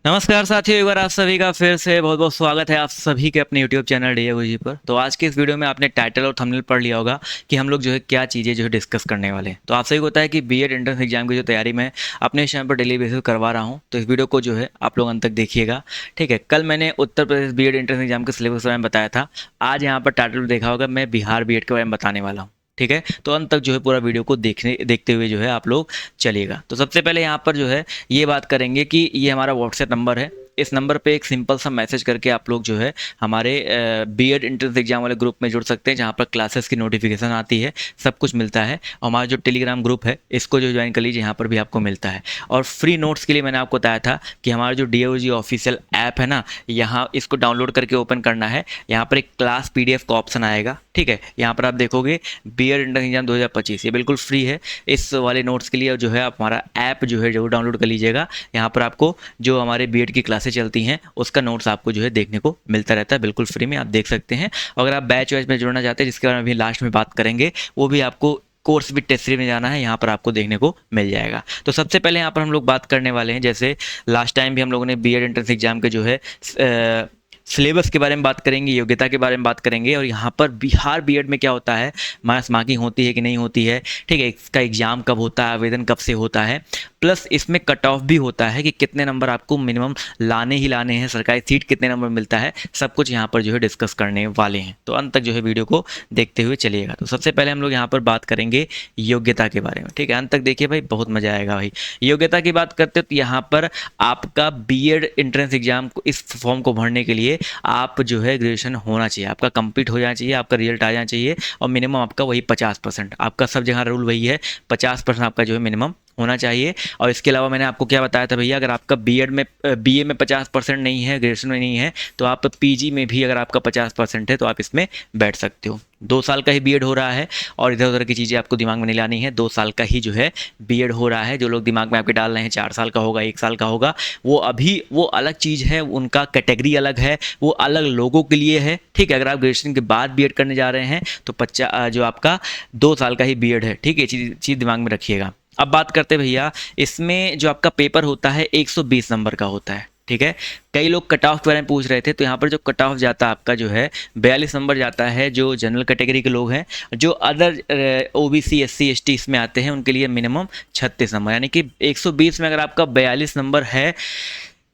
नमस्कार साथियों, एक बार आप सभी का फिर से बहुत बहुत स्वागत है आप सभी के अपने YouTube चैनल डीए जी पर। तो आज के इस वीडियो में आपने टाइटल और थंबनेल पढ़ लिया होगा कि हम लोग जो है क्या चीज़ें जो है डिस्कस करने वाले हैं। तो आप सभी को होता है कि बीएड एंट्रेंस एग्जाम की जो तैयारी मैं अपने इस चैनल पर डेली बेसिस पर करवा रहा हूँ, तो इस वीडियो को जो है आप लोग अंत तक देखिएगा। ठीक है, कल मैंने Uttar Pradesh BEd entrance exam के सिलेबस के बारे में बताया था। आज यहाँ पर टाइटल देखा होगा, मैं बिहार बीएड के बारे में बताने वाला हूँ। ठीक है, तो अंत तक जो है पूरा वीडियो को देखते हुए जो है आप लोग चलिएगा। तो सबसे पहले यहाँ पर जो है ये बात करेंगे कि ये हमारा व्हाट्सएप नंबर है। इस नंबर पे एक सिंपल सा मैसेज करके आप लोग जो है हमारे बीएड एंट्रेंस एग्जाम वाले ग्रुप में जुड़ सकते हैं, जहाँ पर क्लासेस की नोटिफिकेशन आती है, सब कुछ मिलता है। और हमारा जो टेलीग्राम ग्रुप है इसको जो ज्वाइन कर लीजिए, यहाँ पर भी आपको मिलता है। और फ्री नोट्स के लिए मैंने आपको बताया था कि हमारा जो डीओजी ऑफिशियल ऐप है ना, यहाँ इसको डाउनलोड करके ओपन करना है। यहाँ पर एक क्लास पीडीएफ का ऑप्शन आएगा। ठीक है, यहाँ पर आप देखोगे बीएड एंट्रेंस एग्जाम 2025, ये बिल्कुल फ्री है। इस वाले नोट्स के लिए जो है आप हमारा ऐप जो है जरूर डाउनलोड कर लीजिएगा। यहाँ पर आपको जो हमारे बीएड की क्लासेस चलती हैं उसका नोट्स आपको जो है देखने को मिलता रहता है, बिल्कुल फ्री में आप देख सकते हैं। अगर आप बैच वैच में जुड़ना चाहते हैं, जिसके बारे में भी लास्ट में बात करेंगे, वो भी आपको कोर्स भी टेस्ट सीरीज में जाना है, यहाँ पर आपको देखने को मिल जाएगा। तो सबसे पहले यहाँ पर हम लोग बात करने वाले हैं, जैसे लास्ट टाइम भी हम लोगों ने बीएड एंट्रेंस एग्जाम के जो है सिलेबस के बारे में बात करेंगे, योग्यता के बारे में बात करेंगे, और यहाँ पर बिहार बीएड में क्या होता है, मास मार्किंग होती है कि नहीं होती है। ठीक है, इसका एग्जाम कब होता है, आवेदन कब से होता है, प्लस इसमें कट ऑफ भी होता है कि कितने नंबर आपको मिनिमम लाने ही लाने हैं, सरकारी सीट कितने नंबर मिलता है, सब कुछ यहाँ पर जो है डिस्कस करने वाले हैं। तो अंत तक जो है वीडियो को देखते हुए चलिएगा। तो सबसे पहले हम लोग यहाँ पर बात करेंगे योग्यता के बारे में। ठीक है, अंत तक देखिए भाई, बहुत मजा आएगा भाई। योग्यता की बात करते हो तो यहाँ पर आपका बीएड एंट्रेंस एग्जाम को, इस फॉर्म को भरने के लिए आप जो है ग्रेजुएशन होना चाहिए, आपका कंप्लीट हो जाना चाहिए, आपका रिजल्ट आ जाना चाहिए, और मिनिमम आपका वही 50%, आपका सब जगह रूल वही है, 50% आपका जो है मिनिमम होना चाहिए। और इसके अलावा मैंने आपको क्या बताया था भैया, अगर आपका बीएड में बीए में 50% नहीं है, ग्रेजुएशन में नहीं है, तो आप पीजी में भी अगर आपका 50% है तो आप इसमें बैठ सकते हो। 2 साल का ही बीएड हो रहा है, और इधर उधर की चीज़ें आपको दिमाग में नहीं लानी है। 2 साल का ही जो है बीएड हो रहा है। जो लोग दिमाग में आपके डाल रहे हैं 4 साल का होगा, 1 साल का होगा, वो अभी वो अलग चीज़ है, उनका कैटेगरी अलग है, वो अलग लोगों के लिए है। ठीक है, अगर आप ग्रेजुएशन के बाद बीएड करने जा रहे हैं तो जो आपका 2 साल का ही बीएड है। ठीक है, चीज़ दिमाग में रखिएगा। अब बात करते हैं भैया, इसमें जो आपका पेपर होता है 120 नंबर का होता है। ठीक है, कई लोग कट ऑफ के बारे में पूछ रहे थे, तो यहाँ पर जो कट ऑफ जाता है आपका जो है 42 नंबर जाता है, जो जनरल कैटेगरी के लोग हैं। जो अदर ओबीसी एससी एसटी इसमें आते हैं, उनके लिए मिनिमम 36 नंबर, यानी कि 120 में अगर आपका 42 नंबर है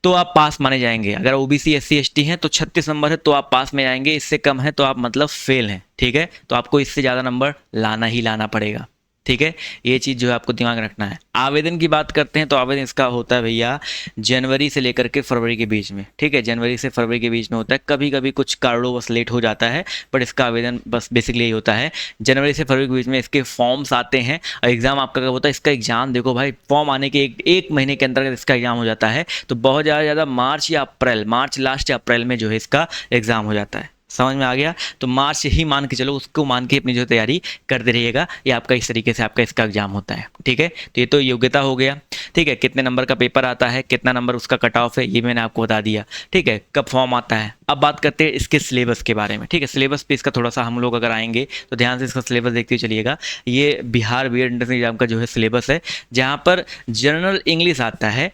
तो आप पास माने जाएंगे। अगर ओबीसी एससी एसटी हैं तो 36 नंबर है तो आप पास में जाएंगे, इससे कम है तो आप मतलब फेल हैं। ठीक है, तो आपको इससे ज़्यादा नंबर लाना ही लाना पड़ेगा। ठीक है, ये चीज़ जो है आपको दिमाग रखना है। आवेदन की बात करते हैं तो आवेदन इसका होता है भैया जनवरी से लेकर के फरवरी के बीच में। ठीक है, जनवरी से फरवरी के बीच में होता है, कभी कभी कुछ कारणों बस लेट हो जाता है, बट इसका आवेदन बस बेसिकली यही होता है, जनवरी से फरवरी के बीच में इसके फॉर्म्स आते हैं। और एग्ज़ाम आपका कब होता है, इसका एग्ज़ाम देखो भाई, फॉर्म आने के एक महीने के अंतर्गत इसका एग्ज़ाम हो जाता है। तो बहुत ज़्यादा मार्च या अप्रैल, मार्च लास्ट या अप्रैल में जो है इसका एग्ज़ाम हो जाता है। समझ में आ गया? तो मार्च ही मान के चलो, उसको मान के अपनी जो तैयारी करते रहिएगा। ये आपका इस तरीके से आपका इसका एग्जाम होता है। ठीक है, तो ये तो योग्यता हो गया। ठीक है, कितने नंबर का पेपर आता है, कितना नंबर उसका कट ऑफ है, ये मैंने आपको बता दिया। ठीक है, कब फॉर्म आता है। अब बात करते हैं इसके सिलेबस के बारे में। ठीक है, सिलेबस पे इसका थोड़ा सा हम लोग अगर आएंगे तो ध्यान से इसका सिलेबस देखते हुए चलिएगा। ये बिहार बीएड एंट्रेंस एग्जाम का जो है सिलेबस है, जहाँ पर जनरल इंग्लिश आता है,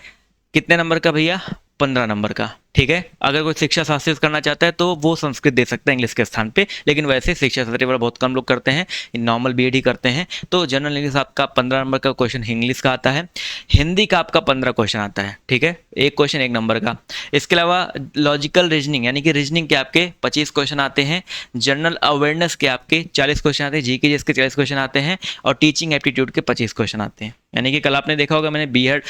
कितने नंबर का भैया, 15 नंबर का। ठीक है, अगर कोई शिक्षा शास्त्री करना चाहता है तो वो संस्कृत दे सकता है इंग्लिश के स्थान पे, लेकिन वैसे शिक्षा शास्त्री वाला बहुत कम लोग करते हैं, नॉर्मल बीएड ही करते हैं। तो जनरल इंग्लिश आपका 15 नंबर का क्वेश्चन इंग्लिश का आता है। हिंदी का आपका 15 क्वेश्चन आता है। ठीक है, एक क्वेश्चन 1 नंबर का। इसके अलावा लॉजिकल रीजनिंग, यानी कि रीजनिंग के आपके 25 क्वेश्चन आते हैं। जनरल अवेयरनेस के आपके 40 क्वेश्चन आते हैं। जीके जिसके 40 क्वेश्चन आते हैं, और टीचिंग एप्टीट्यूड के 25 क्वेश्चन आते हैं। यानी कि कल आपने देखा होगा मैंने बीएड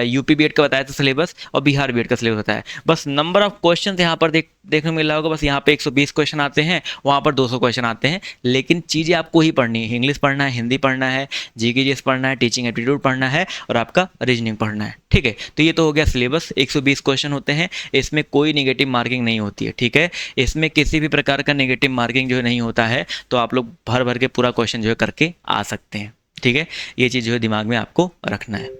यूपी बीएड का बताया था सिलेबस, और बिहार बीएड का सिलेबस बताया। बस नंबर ऑफ क्वेश्चन यहाँ पर देखने को मिल रहा होगा, बस यहाँ पे 120 क्वेश्चन आते हैं, वहाँ पर 200 क्वेश्चन आते हैं। लेकिन चीज़ें आपको ही पढ़नी है, इंग्लिश पढ़ना है, हिंदी पढ़ना है, जीके जीएस पढ़ना है, टीचिंग एप्टीट्यूड पढ़ना है, और आपका रीजनिंग पढ़ना है। ठीक है, तो ये तो हो गया सिलेबस। 120 क्वेश्चन होते हैं, इसमें कोई नेगेटिव मार्किंग नहीं होती है। ठीक है, इसमें किसी भी प्रकार का नेगेटिव मार्किंग जो है नहीं होता है, तो आप लोग भर भर के पूरा क्वेश्चन जो है करके आ सकते हैं। ठीक है, ये चीज़ जो है दिमाग में आपको रखना है।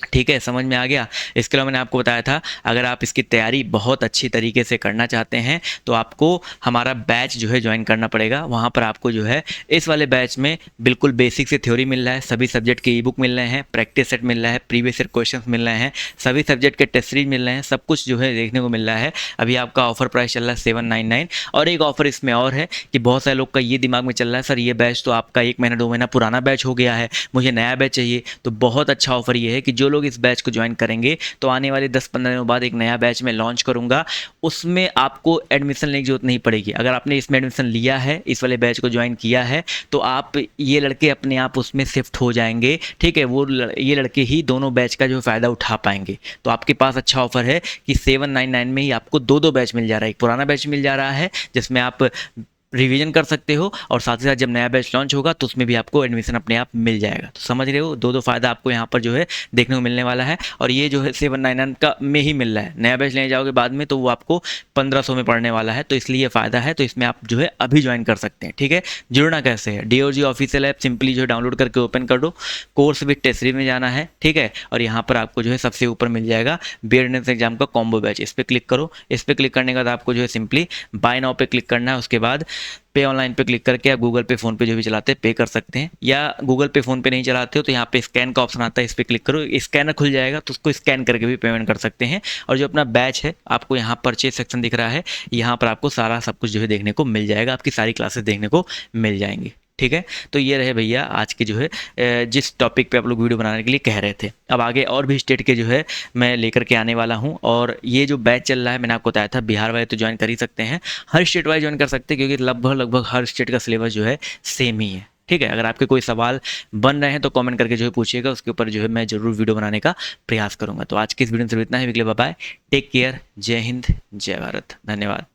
ठीक है, समझ में आ गया। इसके अलावा मैंने आपको बताया था, अगर आप इसकी तैयारी बहुत अच्छी तरीके से करना चाहते हैं तो आपको हमारा बैच जो है ज्वाइन करना पड़ेगा। वहाँ पर आपको जो है इस वाले बैच में बिल्कुल बेसिक से थ्योरी मिल रहा है, सभी सब्जेक्ट के ई बुक मिल रहे हैं, प्रैक्टिस सेट मिल रहा है, प्रीवियस ईयर क्वेश्चंस मिल रहे हैं, सभी सब्जेक्ट के टेस्ट सीरीज मिल रहे हैं, सब कुछ जो है देखने को मिल रहा है। अभी आपका ऑफर प्राइस चल रहा है 799। और एक ऑफर इसमें और है कि बहुत सारे लोग का ये दिमाग में चल रहा है, सर ये बैच तो आपका 1 महीना 2 महीना पुराना बैच हो गया है, मुझे नया बैच चाहिए। तो बहुत अच्छा ऑफर ये है कि जो लोग इस बैच को ज्वाइन करेंगे तो आने वाले 10-15 दिनों बाद एक नया बैच में लॉन्च करूंगा, उसमें आपको एडमिशन लेने की जरूरत नहीं पड़ेगी। अगर आपने इसमें एडमिशन लिया है, इस वाले बैच को ज्वाइन किया है, तो आप ये लड़के अपने आप उसमें शिफ्ट हो जाएंगे। ठीक है, ये लड़के ही दोनों बैच का जो फ़ायदा उठा पाएंगे। तो आपके पास अच्छा ऑफर है कि 799 में ही आपको 2-2 बैच मिल जा रहा है। एक पुराना बैच मिल जा रहा है जिसमें आप रिवीजन कर सकते हो, और साथ ही साथ जब नया बैच लॉन्च होगा तो उसमें भी आपको एडमिशन अपने आप मिल जाएगा। तो समझ रहे हो, 2-2 फ़ायदा आपको यहाँ पर जो है देखने को मिलने वाला है। और ये जो है 799 का में ही मिल रहा है। नया बैच लेने जाओगे बाद में तो वो आपको 1500 में पड़ने वाला है। तो इसलिए ये फ़ायदा है, तो इसमें आप जो है अभी ज्वाइन कर सकते हैं। ठीक है, जुड़ना कैसे है, DOG ऑफिशियल ऐप सिंपली जो है डाउनलोड करके ओपन कर दो, कोर्स विद टेस्ट सीरीज में जाना है। ठीक है, और यहाँ पर आपको जो है सबसे ऊपर मिल जाएगा बीएड एंट्रेंस एग्जाम का कॉम्बो बैच, इस पर क्लिक करो। इस पर क्लिक करने के बाद आपको जो है सिंपली बाय नाउ पे क्लिक करना है। उसके बाद पे ऑनलाइन पे क्लिक करके आप गूगल पे फ़ोन पे जो भी चलाते हैं पे कर सकते हैं, या गूगल पे फ़ोन पे नहीं चलाते हो तो यहाँ पे स्कैन का ऑप्शन आता है, इस पर क्लिक करो, स्कैनर खुल जाएगा तो उसको स्कैन करके भी पेमेंट कर सकते हैं। और जो अपना बैच है आपको यहाँ परचेज सेक्शन दिख रहा है, यहाँ पर आपको सारा सब कुछ जो है देखने को मिल जाएगा, आपकी सारी क्लासेस देखने को मिल जाएंगी। ठीक है, तो ये रहे भैया आज के जो है जिस टॉपिक पे आप लोग वीडियो बनाने के लिए कह रहे थे। अब आगे और भी स्टेट के जो है मैं लेकर के आने वाला हूँ। और ये जो बैच चल रहा है मैंने आपको बताया था, बिहार वाले तो ज्वाइन कर ही सकते हैं, हर स्टेट वाइज ज्वाइन कर सकते हैं, क्योंकि लगभग हर स्टेट का सिलेबस जो है सेम ही है। ठीक है, अगर आपके कोई सवाल बन रहे हैं तो कमेंट करके जो है पूछिएगा, उसके ऊपर जो है मैं जरूर वीडियो बनाने का प्रयास करूँगा। तो आज की इस वीडियो में सिर्फ इतना ही। बाय, टेक केयर, जय हिंद, जय भारत, धन्यवाद।